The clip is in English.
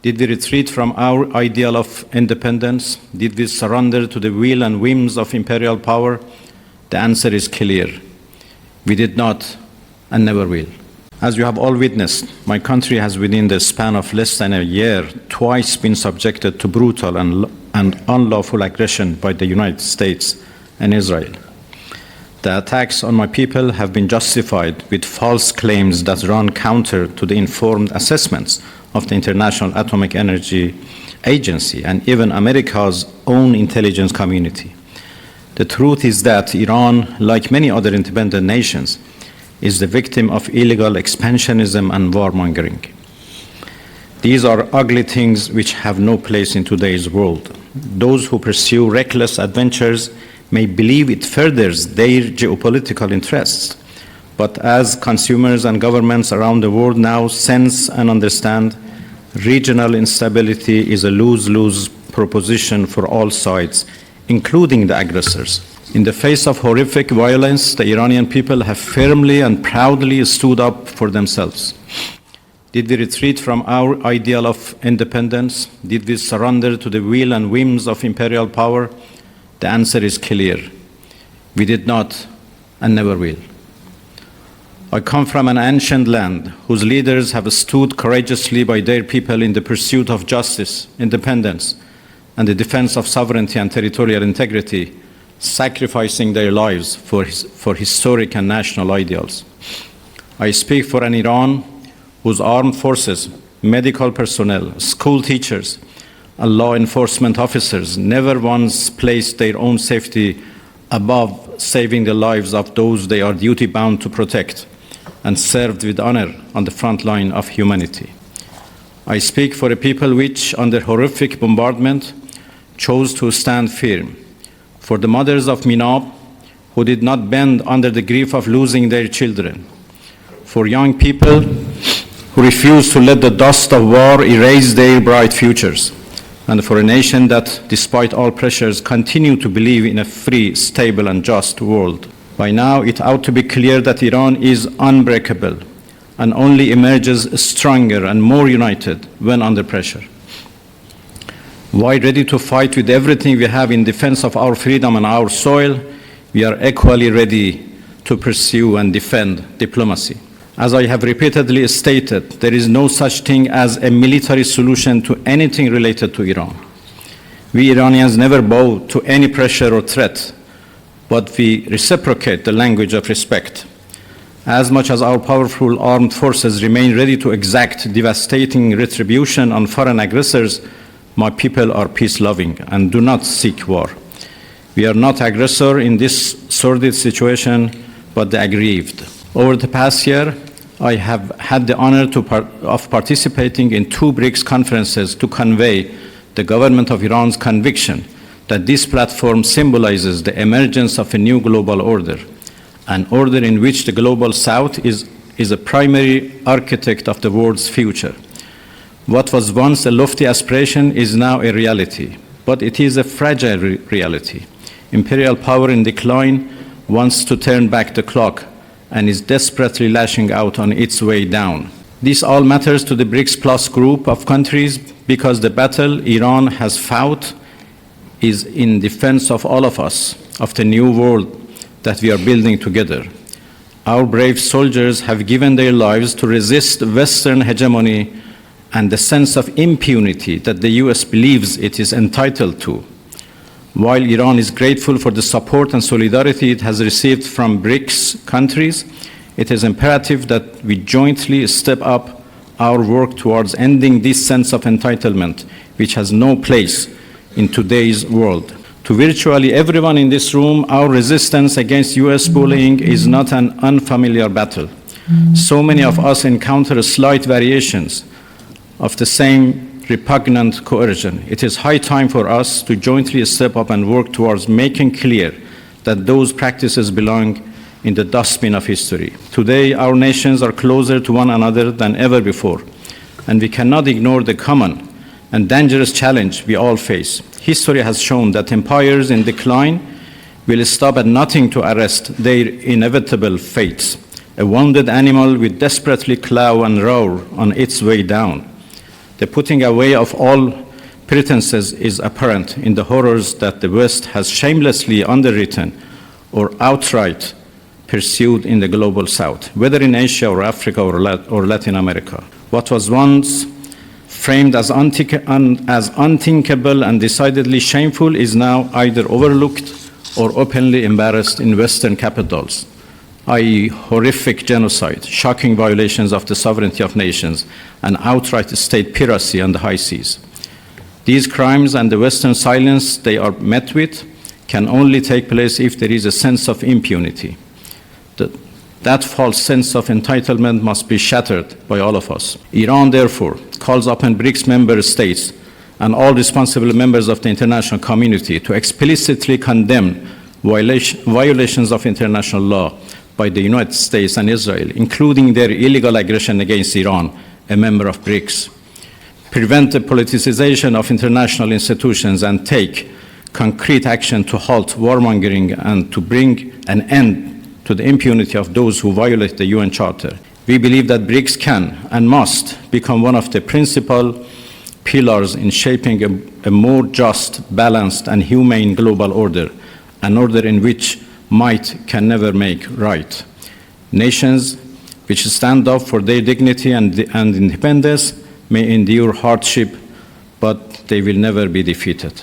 Did we retreat from our ideal of independence? Did we surrender to the will and whims of imperial power? The answer is clear. We did not and never will. As you have all witnessed, my country has within the span of less than a year twice been subjected to brutal and unlawful aggression by the United States and Israel. The attacks on my people have been justified with false claims that run counter to the informed assessments of the International Atomic Energy Agency and even America's own intelligence community. The truth is that Iran, like many other independent nations, is the victim of illegal expansionism and warmongering. These are ugly things which have no place in today's world. Those who pursue reckless adventures may believe it furthers their geopolitical interests. But as consumers and governments around the world now sense and understand, regional instability is a lose-lose proposition for all sides, including the aggressors. In the face of horrific violence, the Iranian people have firmly and proudly stood up for themselves. Did we retreat from our ideal of independence? Did we surrender to the will and whims of imperial power? The answer is clear. We did not and never will. I come from an ancient land whose leaders have stood courageously by their people in the pursuit of justice, independence, and the defense of sovereignty and territorial integrity, sacrificing their lives for historic and national ideals. I speak for an Iran whose armed forces, medical personnel, school teachers, and law enforcement officers never once placed their own safety above saving the lives of those they are duty-bound to protect and served with honor on the front line of humanity. I speak for a people which, under horrific bombardment, chose to stand firm, for the mothers of Minab who did not bend under the grief of losing their children, for young people who refused to let the dust of war erase their bright futures, and for a nation that, despite all pressures, continue to believe in a free, stable, and just world. By now, it ought to be clear that Iran is unbreakable and only emerges stronger and more united when under pressure. While ready to fight with everything we have in defense of our freedom and our soil, we are equally ready to pursue and defend diplomacy. As I have repeatedly stated, there is no such thing as a military solution to anything related to Iran. We Iranians never bow to any pressure or threat, but we reciprocate the language of respect. As much as our powerful armed forces remain ready to exact devastating retribution on foreign aggressors, my people are peace-loving and do not seek war. We are not aggressor in this sordid situation, but the aggrieved. Over the past year, I have had the honor of participating in 2 BRICS conferences to convey the government of Iran's conviction that this platform symbolizes the emergence of a new global order, an order in which the global south is a primary architect of the world's future. What was once a lofty aspiration is now a reality, but it is a fragile reality. Imperial power in decline wants to turn back the clock and is desperately lashing out on its way down. This all matters to the BRICS Plus group of countries because the battle Iran has fought is in defense of all of us, of the new world that we are building together. Our brave soldiers have given their lives to resist Western hegemony and the sense of impunity that the US believes it is entitled to. While Iran is grateful for the support and solidarity it has received from BRICS countries, it is imperative that we jointly step up our work towards ending this sense of entitlement, which has no place in today's world. To virtually everyone in this room, our resistance against US bullying is not an unfamiliar battle. So many of us encounter slight variations of the same repugnant coercion. It is high time for us to jointly step up and work towards making clear that those practices belong in the dustbin of history. Today, our nations are closer to one another than ever before, and we cannot ignore the common and dangerous challenge we all face. History has shown that empires in decline will stop at nothing to arrest their inevitable fates. A wounded animal will desperately claw and roar on its way down. The putting away of all pretenses is apparent in the horrors that the West has shamelessly underwritten or outright pursued in the global South, whether in Asia or Africa or Latin America. What was once framed as unthinkable and decidedly shameful is now either overlooked or openly embarrassed in Western capitals, i.e. horrific genocide, shocking violations of the sovereignty of nations, and outright state piracy on the high seas. These crimes and the Western silence they are met with can only take place if there is a sense of impunity. That false sense of entitlement must be shattered by all of us. Iran, therefore, calls upon BRICS member states and all responsible members of the international community to explicitly condemn violations of international law by the United States and Israel, including their illegal aggression against Iran, a member of BRICS, prevent the politicization of international institutions, and take concrete action to halt warmongering and to bring an end to the impunity of those who violate the UN Charter. We believe that BRICS can and must become one of the principal pillars in shaping a more just, balanced, and humane global order, an order in which might can never make right. Nations which stand up for their dignity and independence may endure hardship, but they will never be defeated.